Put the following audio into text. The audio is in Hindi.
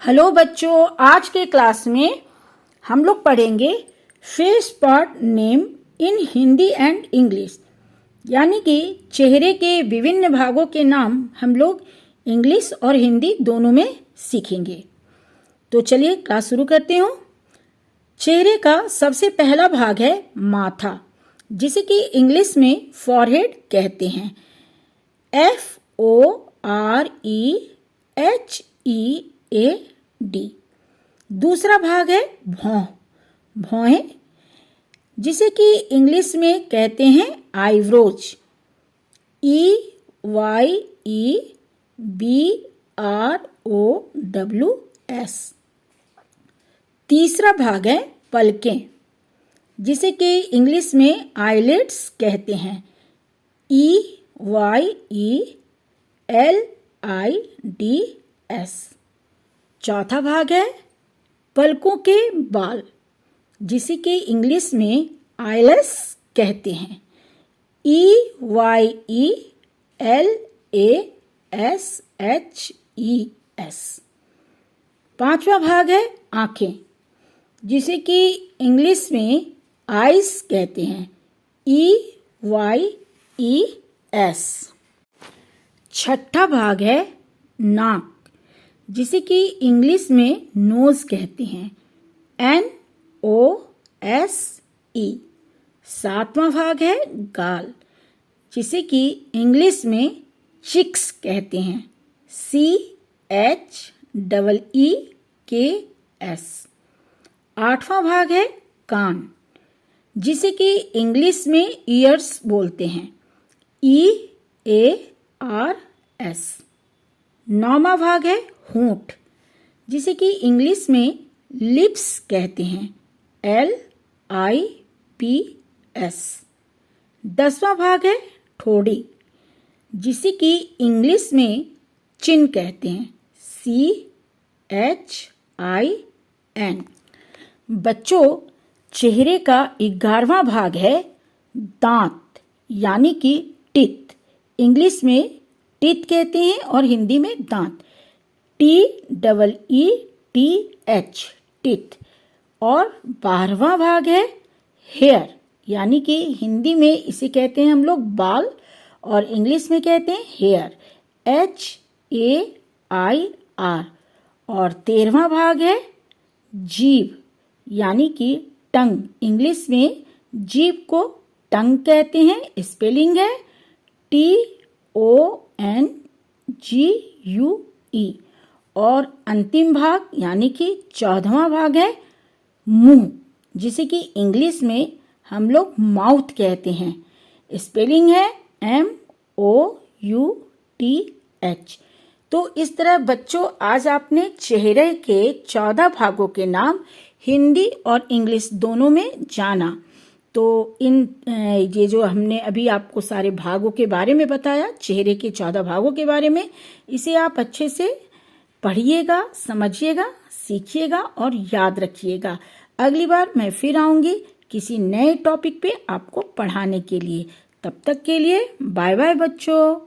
हेलो बच्चों, आज के क्लास में हम लोग पढ़ेंगे face part name in Hindi and English, यानी कि चेहरे के विभिन्न भागों के नाम हम लोग इंग्लिश और हिंदी दोनों में सीखेंगे। तो चलिए क्लास शुरू करते हूँ। चेहरे का सबसे पहला भाग है माथा, जिसे कि इंग्लिश में फॉरहेड कहते हैं। FOREHEAD। दूसरा भाग है भौं, भौहें, जिसे कि इंग्लिश में कहते हैं आईब्रोज। EYEBROWS। तीसरा भाग है पलकें, जिसे कि इंग्लिश में आईलिड्स कहते हैं। EYELIDS। चौथा भाग है पलकों के बाल, जिसे कि इंग्लिश में आईलैश कहते हैं। EYELASHES। पांचवा भाग है आंखें, जिसे कि इंग्लिश में आईज कहते हैं। EYES। छठा भाग है नाक, जिसे कि इंग्लिश में नोज कहते हैं। NOSE। सातवां भाग है गाल, जिसे कि इंग्लिश में चिक्स कहते हैं। CHEEKS। आठवां भाग है कान, जिसे कि इंग्लिश में ईयर्स बोलते हैं। EARS। नौवां भाग है होंठ, जिसे कि इंग्लिश में लिप्स कहते हैं। LIPS। दसवां भाग है ठोड़ी, जिसे कि इंग्लिश में चिन कहते हैं। CHIN। बच्चों, चेहरे का 11वां भाग है दांत, यानी कि टीथ। इंग्लिश में टीथ कहते हैं और हिंदी में दांत। TEETH, teeth. और 12वां भाग है हेयर, यानी कि हिंदी में इसे कहते हैं हम लोग बाल और इंग्लिश में कहते हैं हेयर। HAIR। और 13वां भाग है जीभ, यानी कि टंग। इंग्लिश में जीभ को टंग कहते हैं। स्पेलिंग है TONGUE। और अंतिम भाग यानी कि 14वां भाग है मुंह, जिसे कि इंग्लिश में हम लोग माउथ कहते हैं। स्पेलिंग है MOUTH। तो इस तरह बच्चों, आज आपने चेहरे के 14 भागों के नाम हिंदी और इंग्लिश दोनों में जाना। तो ये जो हमने अभी आपको सारे भागों के बारे में बताया, चेहरे के 14 भागों के बारे में, इसे आप अच्छे से पढ़िएगा, समझिएगा, सीखिएगा और याद रखिएगा। अगली बार मैं फिर आऊंगी किसी नए टॉपिक पे आपको पढ़ाने के लिए। तब तक के लिए बाय बाय बच्चों।